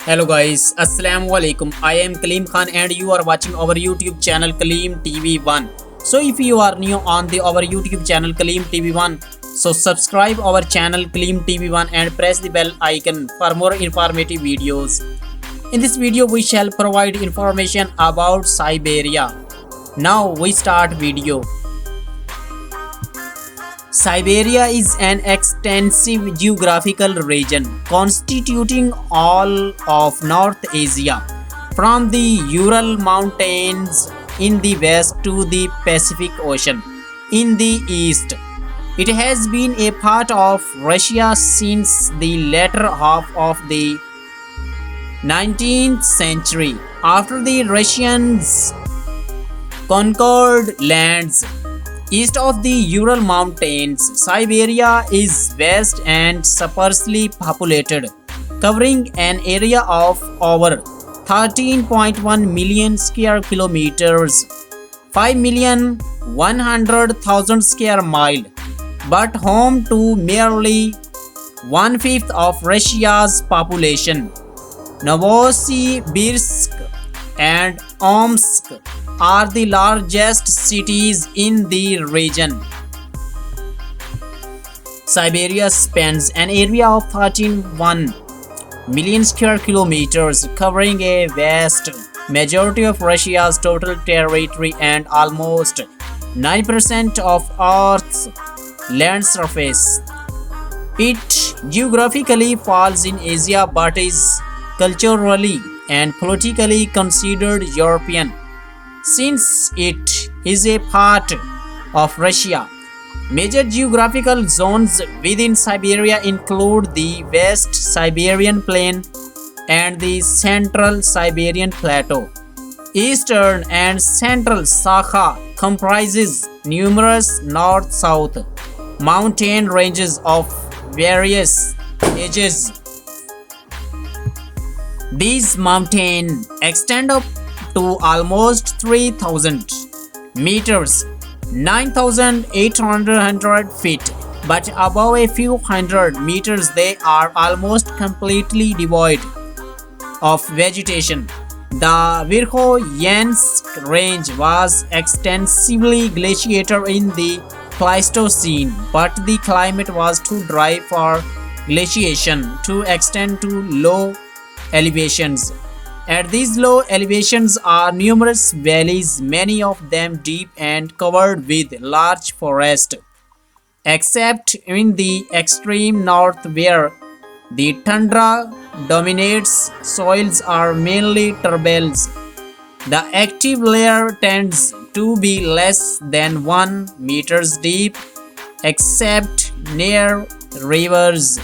Hello guys, Assalamu-alaikum. I am Kaleem Khan and you are watching our YouTube channel Kaleem TV1. So if you are new on our YouTube channel Kaleem TV1, so subscribe our channel Kaleem TV1 and press the bell icon for more informative videos. In this video we shall provide information about Siberia. Now we start video. Siberia is an extensive geographical region constituting all of North Asia, from the Ural Mountains in the west to the Pacific Ocean in the east. It has been a part of Russia since the latter half of the 19th century. After the Russians conquered lands east of the Ural Mountains, Siberia is vast and sparsely populated, covering an area of over 13.1 million square kilometers, 5,100,000 square miles, but home to merely one-fifth of Russia's population. Novosibirsk and Omsk are the largest cities in the region. Siberia spans an area of 13.1 million square kilometers, covering a vast majority of Russia's total territory and almost 9% of Earth's land surface. It geographically falls in Asia but is culturally and politically considered European, since it is a part of Russia. Major geographical zones within Siberia include the West Siberian Plain and the Central Siberian Plateau. Eastern and Central Sakha comprises numerous north-south mountain ranges of various ages. These mountains extend up to almost 3,000 meters, 9,800 feet, but above a few hundred meters they are almost completely devoid of vegetation. The Verkhoyansk range was extensively glaciated in the Pleistocene, but the climate was too dry for glaciation to extend to low elevations. At these low elevations are numerous valleys, many of them deep and covered with large forest, except in the extreme north where the tundra dominates. Soils are mainly turbales. The active layer tends to be less than 1 meter deep, except near rivers.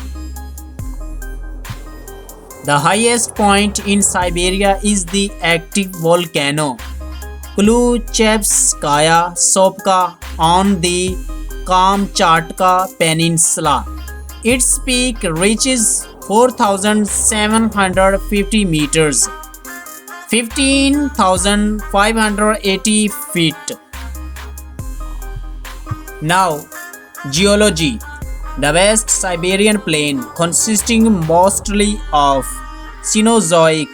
The highest point in Siberia is the active volcano Khrushchevskaya Sopka on the Kamchatka Peninsula. Its peak reaches 4,750 meters, 15,580 feet. Now, geology. The West Siberian Plain, consisting mostly of Cenozoic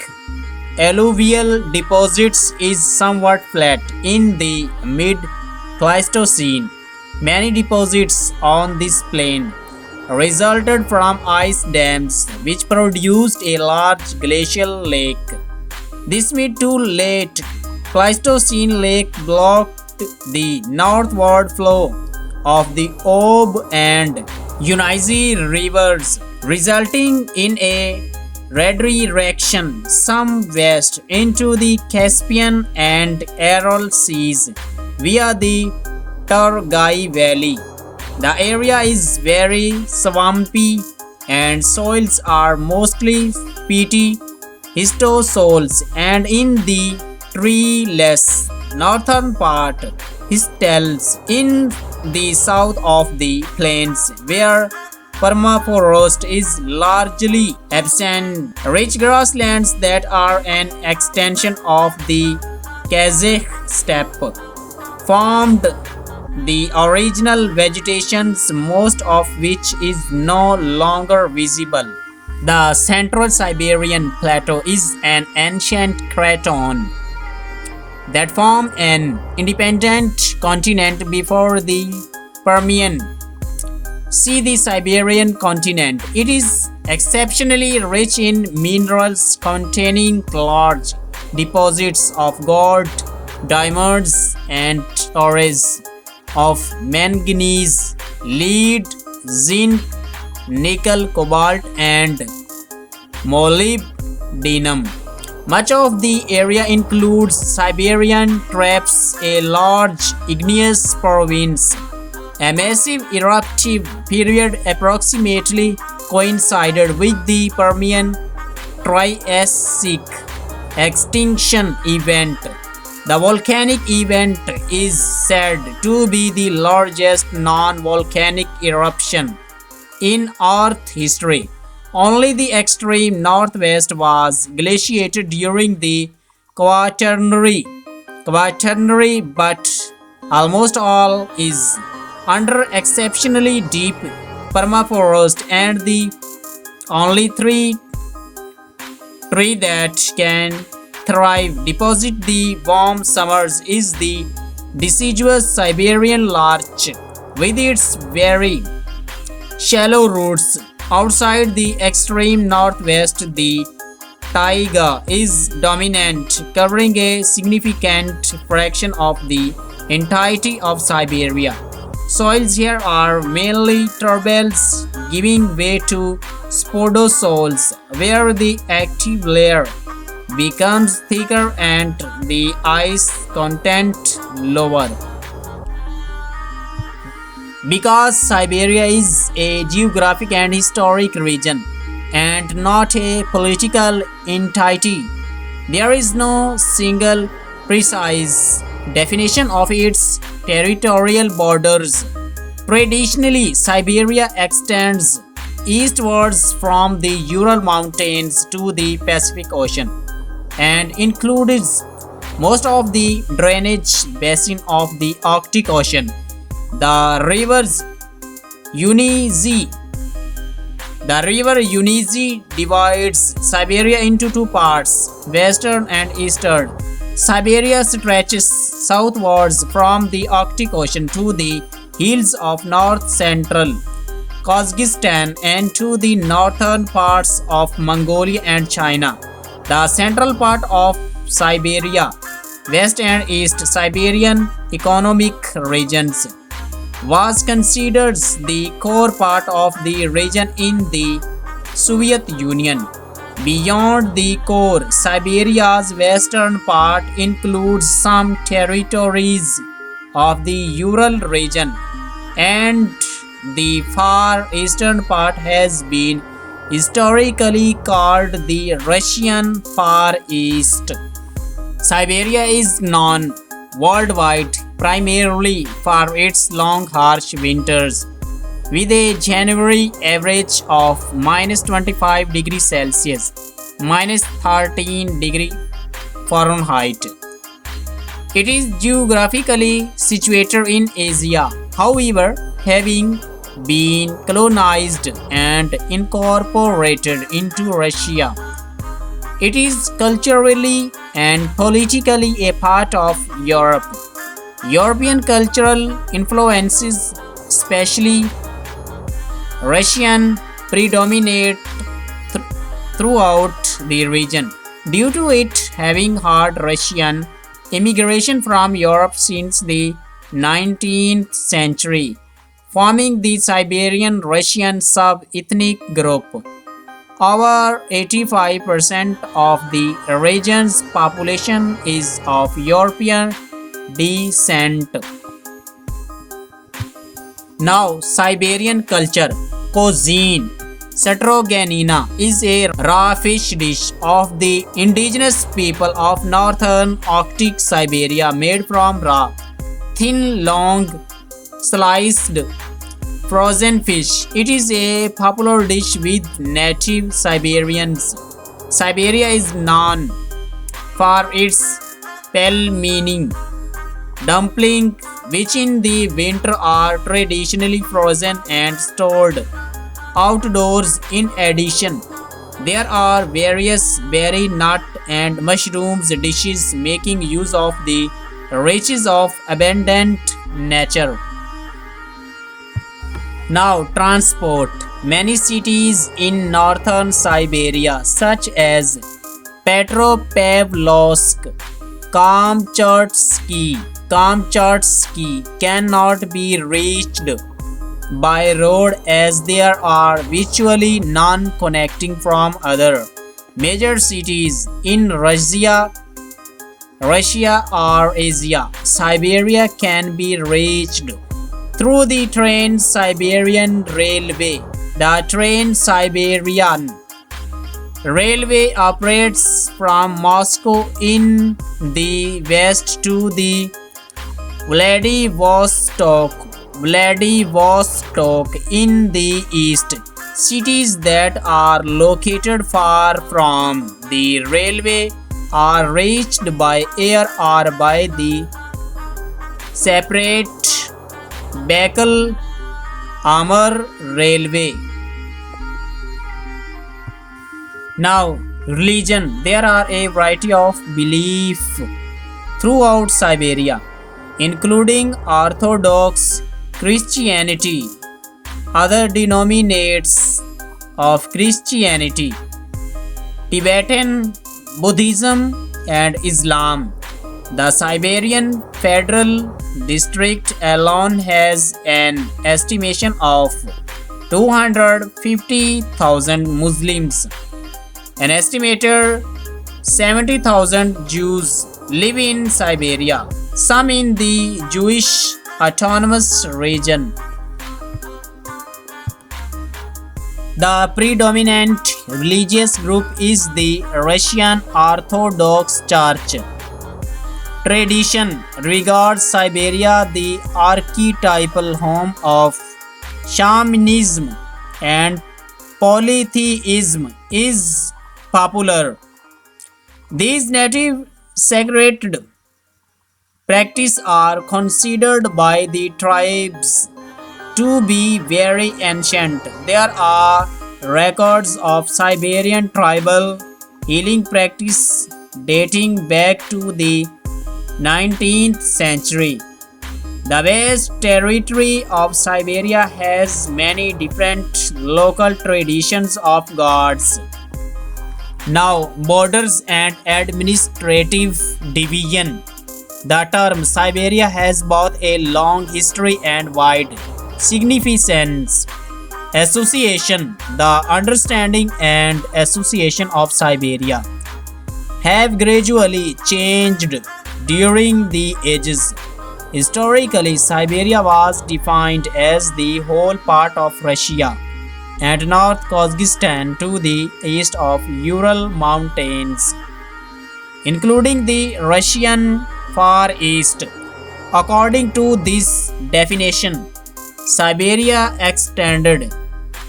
alluvial deposits, is somewhat flat in the mid-Pleistocene. Many deposits on this plain resulted from ice dams which produced a large glacial lake. This mid to late Pleistocene lake blocked the northward flow of the Ob and Utilise rivers, resulting in a redirection some west into the Caspian and Aral seas via the Turgai Valley. The area is very swampy and soils are mostly peaty histosols, and in the treeless northern part, histels in the south of the plains where permafrost is largely absent. Rich grasslands that are an extension of the Kazakh steppe formed the original vegetation, most of which is no longer visible. The Central Siberian Plateau is an ancient craton that formed an independent continent before the Permian. See the Siberian continent. It is exceptionally rich in minerals containing large deposits of gold, diamonds, and ores of manganese, lead, zinc, nickel, cobalt, and molybdenum. Much of the area includes Siberian traps, a large igneous province. A massive eruptive period approximately coincided with the Permian Triassic extinction event. The volcanic event is said to be the largest non-volcanic eruption in Earth history. Only the extreme northwest was glaciated during the Quaternary, but almost all is under exceptionally deep permafrost, and the only tree that can thrive deposit the warm summers is the deciduous Siberian larch with its very shallow roots. Outside the extreme northwest, the taiga is dominant, covering a significant fraction of the entirety of Siberia. Soils here are mainly turbels, giving way to spodosols, where the active layer becomes thicker and the ice content lower. Because Siberia is a geographic and historic region and not a political entity, there is no single precise definition of its territorial borders. Traditionally, Siberia extends eastwards from the Ural Mountains to the Pacific Ocean and includes most of the drainage basin of the Arctic Ocean. The river Utilise divides Siberia into two parts, western and eastern. Siberia stretches southwards from the Arctic Ocean to the hills of north-central Kazakhstan and to the northern parts of Mongolia and China. The central part of Siberia, West and East Siberian economic regions, was considered the core part of the region in the Soviet Union. Beyond the core, Siberia's western part includes some territories of the Ural region, and the far eastern part has been historically called the Russian Far East. Siberia is known worldwide primarily for its long harsh winters, with a January average of -25 degrees Celsius, -13 degrees Fahrenheit. It is geographically situated in Asia. However, having been colonized and incorporated into Russia, it is culturally and politically a part of Europe. European cultural influences, especially Russian, predominate throughout the region. Due to it having had Russian immigration from Europe since the 19th century, forming the Siberian Russian sub-ethnic group. Over 85% of the region's population is of European descent. Now, Siberian culture. Cuisine. Stroganina is a raw fish dish of the indigenous people of northern Arctic Siberia, made from raw, thin, long, sliced frozen fish. It is a popular dish with native Siberians. Siberia is known for its pelmeni dumpling, which in the winter are traditionally frozen and stored outdoors. In addition, There are various berry, nut, and mushrooms dishes making use of the riches of abundant nature. Now, transport. Many cities in northern Siberia, such as Petropavlovsk, Kamchatsky, cannot be reached by road as there are virtually none connecting from other major cities in Russia or Asia. Siberia can be reached through the Trans-Siberian Railway. The Trans-Siberian Railway operates from Moscow in the west to the Vladivostok in the east. Cities that are located far from the railway are reached by air or by the separate Baikal-Amur railway. Now, religion. There are a variety of beliefs throughout Siberia, including Orthodox Christianity, other denominations of Christianity, Tibetan Buddhism, and Islam. The Siberian Federal District alone has an estimation of 250,000 Muslims. An estimated 70,000 Jews live in Siberia, some in the Jewish Autonomous Region. The predominant religious group is the Russian Orthodox Church. Tradition regards Siberia the archetypal home of shamanism, and polytheism is popular. These native sacred practices are considered by the tribes to be very ancient. There are records of Siberian tribal healing practice dating back to the 19th century. The vast territory of Siberia has many different local traditions of gods. Now, borders and administrative division. The term Siberia has both a long history and wide significance. Association. The understanding and association of Siberia have gradually changed during the ages. Historically, Siberia was defined as the whole part of Russia and North Kazakhstan to the east of Ural Mountains, including the Russian Far East. According to this definition, Siberia extended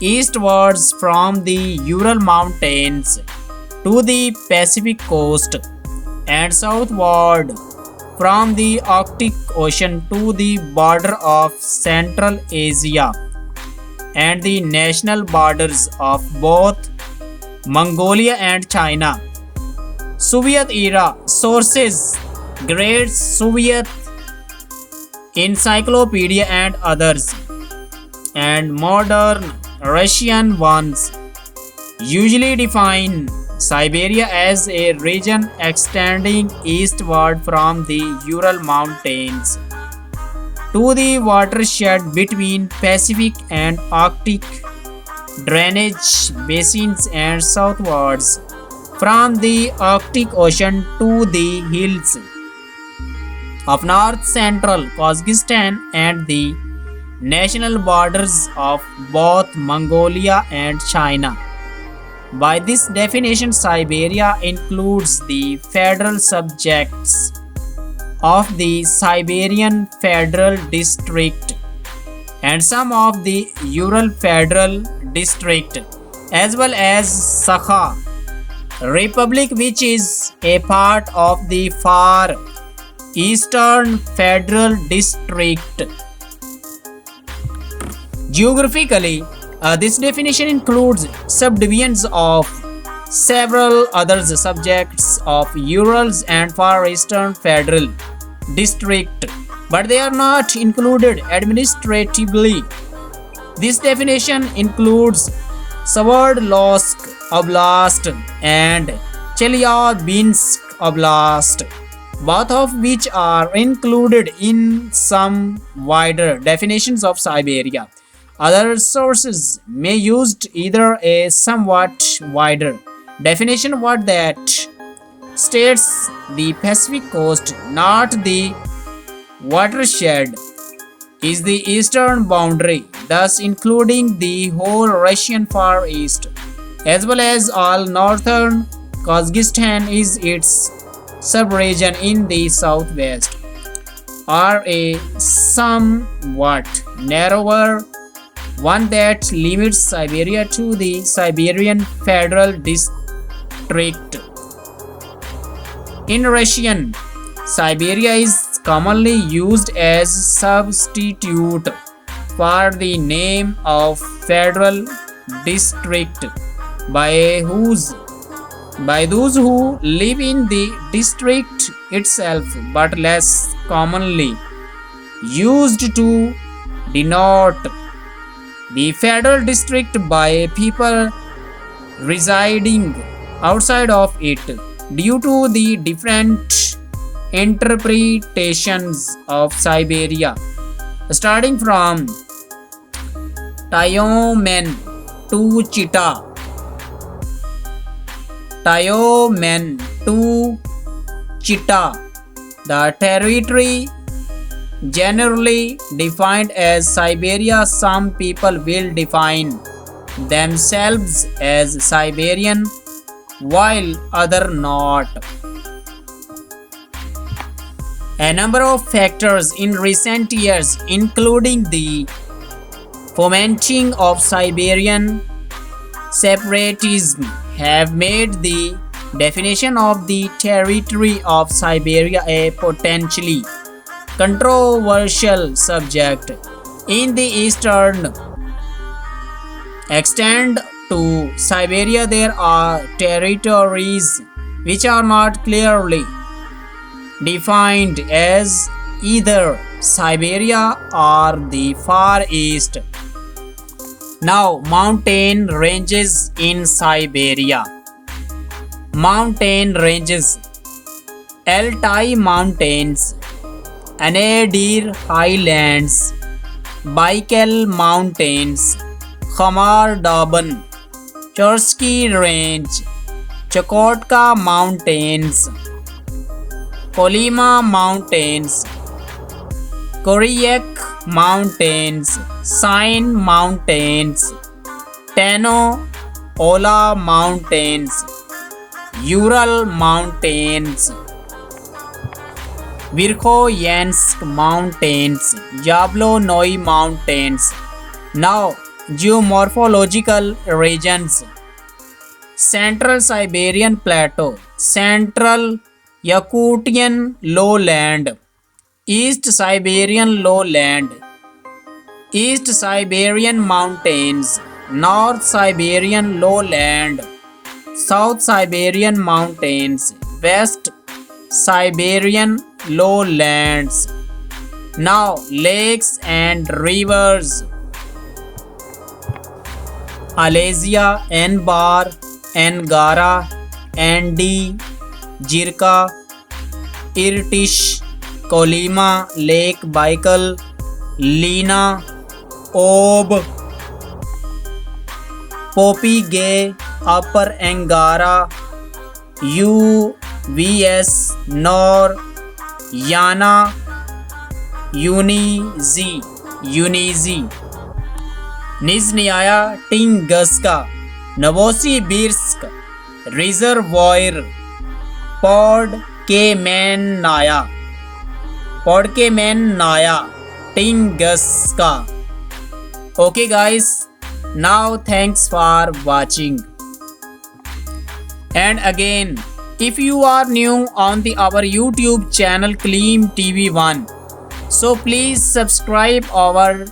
eastwards from the Ural Mountains to the Pacific coast and southward from the Arctic Ocean to the border of Central Asia and the national borders of both Mongolia and China. Soviet era sources, Great Soviet Encyclopedia and others, and modern Russian ones usually define Siberia as a region extending eastward from the Ural Mountains to the watershed between Pacific and Arctic drainage basins and southwards from the Arctic Ocean to the hills of north central Kazakhstan and the national borders of both Mongolia and China. By this definition, Siberia includes the federal subjects of the Siberian Federal District and some of the Ural Federal District, as well as Sakha Republic, which is a part of the Far Eastern Federal District. Geographically, this definition includes subdivisions of several other subjects of Urals and Far Eastern Federal District, but they are not included administratively. This definition includes Sverdlovsk Oblast and Chelyabinsk Oblast, both of which are included in some wider definitions of Siberia. Other sources may use either a somewhat wider definition what that states the Pacific coast, not the watershed, is the eastern boundary, thus including the whole Russian Far East, as well as all northern Kazakhstan is its subregion in the southwest, or a somewhat narrower one that limits Siberia to the Siberian Federal District. In Russian, Siberia is commonly used as substitute for the name of federal district by those who live in the district itself, but less commonly used to denote the federal district by people residing outside of it, due to the different interpretations of Siberia, starting from Tyomen to Chita, Tyomen to Chita. The territory generally defined as Siberia, some people will define themselves as Siberian while other not. A number of factors in recent years, including the fomenting of Siberian separatism, have made the definition of the territory of Siberia a potentially controversial subject. In the eastern extent to Siberia, there are territories which are not clearly defined as either Siberia or the Far East. Now, mountain ranges in Siberia. Mountain ranges: Altai Mountains, Anadyr Highlands, Baikal Mountains, Khamar Daban, Chorsky Range, Chukotka Mountains, Kolyma Mountains, Koryak Mountains, Sain Mountains, Tano Ola Mountains, Ural Mountains, Verkhoyansk Mountains, Yablonoi Mountains. Now, geomorphological regions: Central Siberian Plateau, Central Yakutian Lowland, East Siberian Lowland, East Siberian Mountains, North Siberian Lowland, South Siberian Mountains, West Siberian Lowlands. Now, lakes and rivers: Alesia, Enbar, Angara, Andi, Jirka, Irtish, Kolyma, Lake Baikal, Lena, Ob, Poppy Gay, Upper Angara, UVS, Nor, Yana, Unizi, Nizhnyaya Tunguska, Novosibirsk, Reservoir, Podkamennaya, Tunguska. Okay guys, now thanks for watching. And again, if you are new on our YouTube channel Kaleem TV1, so please subscribe our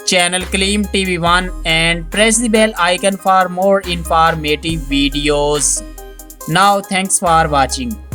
channel Kaleem TV1 and press the bell icon for more informative videos. Now thanks for watching.